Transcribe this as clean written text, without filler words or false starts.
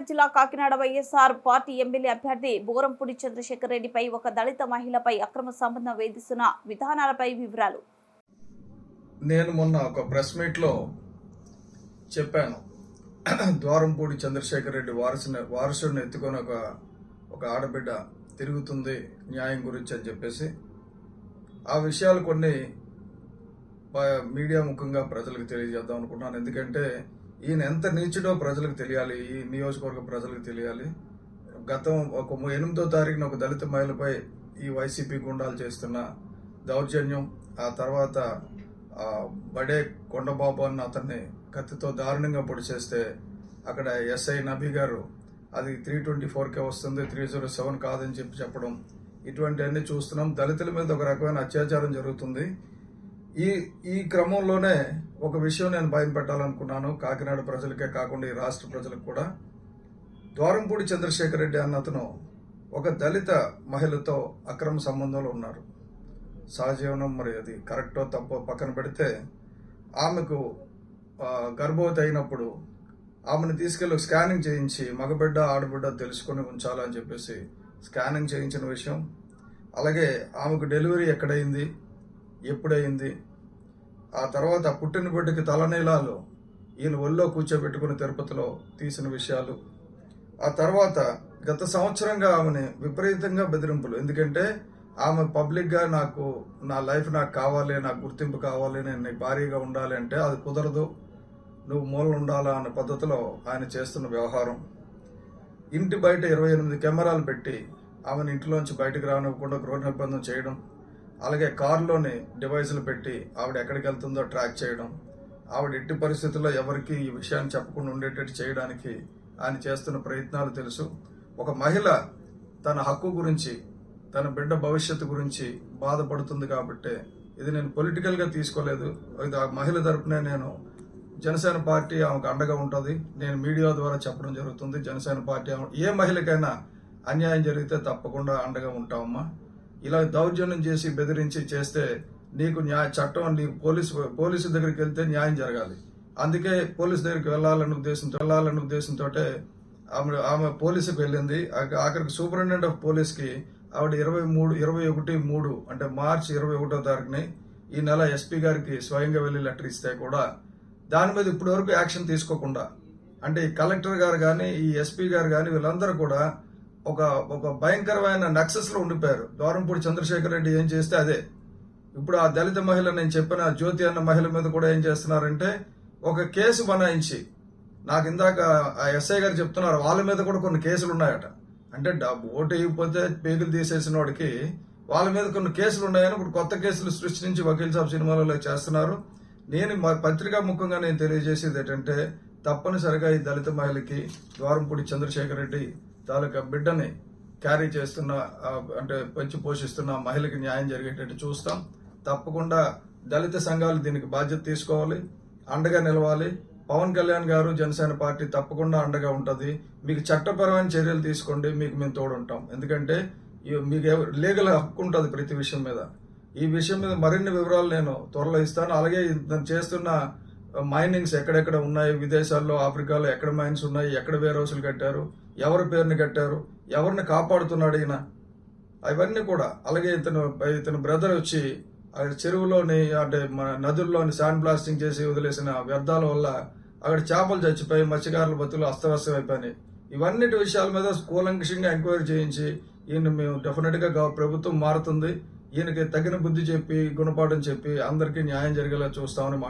జిల్లా Kakinada YSR party MLA అభ్యర్థి బోరంపూడి చంద్రశేఖర్ రెడ్డిపై ఒక దళిత మహిళపై అక్రమ సంబంధం వేధిస్తున్న విధానాలపై వివరాలు. నేను మొన్న ఒక ప్రెస్ మీట్లో చెప్పాను, ద్వారంపూడి చంద్రశేఖర్ రెడ్డి వారసుడిని ఎత్తుకొని ఒక ఆడబిడ్డ తిరుగుతుంది న్యాయం గురించి అని చెప్పేసి ఆ విషయాలు కొన్ని మీడియా ముఖంగా ప్రజలకు తెలియజేద్దాం అనుకున్నాను. ఎందుకంటే ఈయన ఎంత నీచుడో ప్రజలకు తెలియాలి, ఈ నియోజకవర్గ ప్రజలకు తెలియాలి. గతం 8వ తారీఖున ఒక దళిత మహిళపై ఈ వైసీపీ గుండాలు చేస్తున్న దౌర్జన్యం, ఆ తర్వాత బడే కొండబాబు అన్న అతన్ని కత్తితో దారుణంగా పొడి చేస్తే అక్కడ ఎస్ఐ నబీ గారు అది 324కే వస్తుంది, 307 కాదని చెప్పడం, ఇటువంటివన్నీ చూస్తున్నాం. దళితుల మీద ఒక రకమైన అత్యాచారం జరుగుతుంది. ఈ క్రమంలోనే ఒక విషయం నేను బయటపెట్టాలనుకున్నాను, కాకినాడ ప్రజలకే కాకుండా ఈ రాష్ట్ర ప్రజలకు కూడా. ద్వారంపూడి చంద్రశేఖర్ రెడ్డి అన్న అతను ఒక దళిత మహిళతో అక్రమ సంబంధంలో ఉన్నారు. సహజీవనం, మరి అది కరెక్టో తప్పో పక్కన పెడితే, ఆమెకు గర్భవతి అయినప్పుడు ఆమెను తీసుకెళ్లి స్కానింగ్ చేయించి మగబిడ్డ ఆడబిడ్డ తెలుసుకొని ఉంచాలని చెప్పేసి స్కానింగ్ చేయించిన విషయం, అలాగే ఆమెకు డెలివరీ ఎక్కడైంది, ఎప్పుడైంది, ఆ తర్వాత పుట్టిన బిడ్డకి తలనీలాలు ఈయన ఒళ్ళో కూర్చోబెట్టుకుని తిరుపతిలో తీసిన విషయాలు, ఆ తర్వాత గత సంవత్సరంగా ఆమెని విపరీతంగా బెదిరింపులు. ఎందుకంటే ఆమె పబ్లిక్గా నా లైఫ్ నాకు కావాలి, నాకు గుర్తింపు కావాలి, నేను నీ భారీగా ఉండాలి అంటే అది కుదరదు, నువ్వు మూలన ఉండాలా అన్న పద్ధతిలో ఆయన చేస్తున్న వ్యవహారం. ఇంటి బయట 28 కెమెరాలు పెట్టి ఆమెను ఇంటిలోంచి బయటకు రానివ్వకుండా గృహ నిర్బంధం చేయడం, అలాగే కారులోని డివైజులు పెట్టి ఆవిడ ఎక్కడికి వెళ్తుందో ట్రాక్ చేయడం, ఆవిడ ఎట్టి పరిస్థితుల్లో ఎవరికి ఈ విషయాన్ని చెప్పకుండా ఉండేటట్టు చేయడానికి ఆయన చేస్తున్న ప్రయత్నాలు తెలుసు. ఒక మహిళ తన హక్కు గురించి, తన బిడ్డ భవిష్యత్తు గురించి బాధపడుతుంది కాబట్టి ఇది నేను పొలిటికల్గా తీసుకోలేదు. ఇది ఆ మహిళ తరపునే నేను జనసేన పార్టీ ఆమెకు అండగా ఉంటుంది, నేను మీడియా ద్వారా చెప్పడం జరుగుతుంది. జనసేన పార్టీ ఏ మహిళకైనా అన్యాయం జరిగితే తప్పకుండా అండగా ఉంటామమ్మా. ఇలా దౌర్జన్యం చేసి బెదిరించి చేస్తే నీకు చట్టం, నీకు పోలీసు దగ్గరికి వెళ్తే న్యాయం జరగాలి. అందుకే పోలీసు దగ్గరికి వెళ్ళాలన్న ఉద్దేశంతో ఆమె పోలీసుకు వెళ్ళింది. ఆఖరికి సూపరింటెండెంట్ ఆఫ్ పోలీస్కి ఆవిడ 21/3 అంటే మార్చి 21వ తారీఖుని ఈ నెల ఎస్పీ గారికి స్వయంగా వెళ్ళి లెటర్ ఇస్తే కూడా దాని మీద ఇప్పటి వరకు యాక్షన్ తీసుకోకుండా, అంటే ఈ కలెక్టర్ గారు కానీ ఈ ఎస్పీ గారు కానీ వీళ్ళందరూ కూడా ఒక భయంకరమైన నక్సెస్ లో ఉండిపోయారు. ద్వారంపూడి చంద్రశేఖర్ రెడ్డి ఏం చేస్తే అదే. ఇప్పుడు ఆ దళిత మహిళ, నేను చెప్పిన జ్యోతి అన్న మహిళ మీద కూడా ఏం చేస్తున్నారంటే ఒక కేసు బనాయించి, నాకు ఇందాక ఆ ఎస్ఐ గారు చెప్తున్నారు వాళ్ళ మీద కూడా కొన్ని కేసులు ఉన్నాయట. అంటే ఓటు వేయకపోతే పేగులు తీసేసిన వాడికి వాళ్ళ మీద కొన్ని కేసులు ఉన్నాయని ఇప్పుడు కొత్త కేసులు సృష్టించి వకీల్ సాబ్ సినిమాలలో చేస్తున్నారు. నేను పత్రికా ముఖంగా నేను తెలియజేసేది ఏంటంటే, తప్పనిసరిగా ఈ దళిత మహిళకి ద్వారంపూడి చంద్రశేఖర్ రెడ్డి తాలూకా బిడ్డని క్యారీ చేస్తున్న, అంటే పెంచి పోషిస్తున్న మహిళకి న్యాయం జరిగేటట్టు చూస్తాం. తప్పకుండా దళిత సంఘాలు దీనికి బాధ్యత తీసుకోవాలి, అండగా నిలవాలి. పవన్ కళ్యాణ్ గారు, జనసేన పార్టీ తప్పకుండా అండగా ఉంటుంది. మీకు చట్టపరమైన చర్యలు తీసుకోండి, మీకు మేము తోడుంటాం. ఎందుకంటే మీకు లీగల్ హక్కు ఉంటుంది ప్రతి విషయం మీద. ఈ విషయం మీద మరిన్ని వివరాలు నేను త్వరలో ఇస్తాను. అలాగే చేస్తున్న మైనింగ్స్ ఎక్కడెక్కడ ఉన్నాయి, విదేశాల్లో, ఆఫ్రికాలో ఎక్కడ మైన్స్ ఉన్నాయి, ఎక్కడ వేర్ హౌసులు కట్టారు, ఎవరి పేరుని కట్టారు, ఎవరిని కాపాడుతున్నాడు ఈయన, అవన్నీ కూడా. అలాగే ఇతను బ్రదర్ వచ్చి చెరువులోని, అంటే మన నదుల్లోని శాండ్ బ్లాస్టింగ్ చేసి వదిలేసిన వ్యర్థాల వల్ల అక్కడ చేపలు చచ్చిపోయి మత్స్యకారుల బతులు అస్తవ్యస్తం అయిపోయినాయి. ఇవన్నిటి విషయాల మీద కూలంకషంగా ఎంక్వైరీ చేయించి ఈయన మేము డెఫినెట్గా ప్రభుత్వం మారుతుంది, ఈయనకి తగిన బుద్ధి చెప్పి గుణపాఠం చెప్పి అందరికీ న్యాయం జరిగేలా చూస్తామని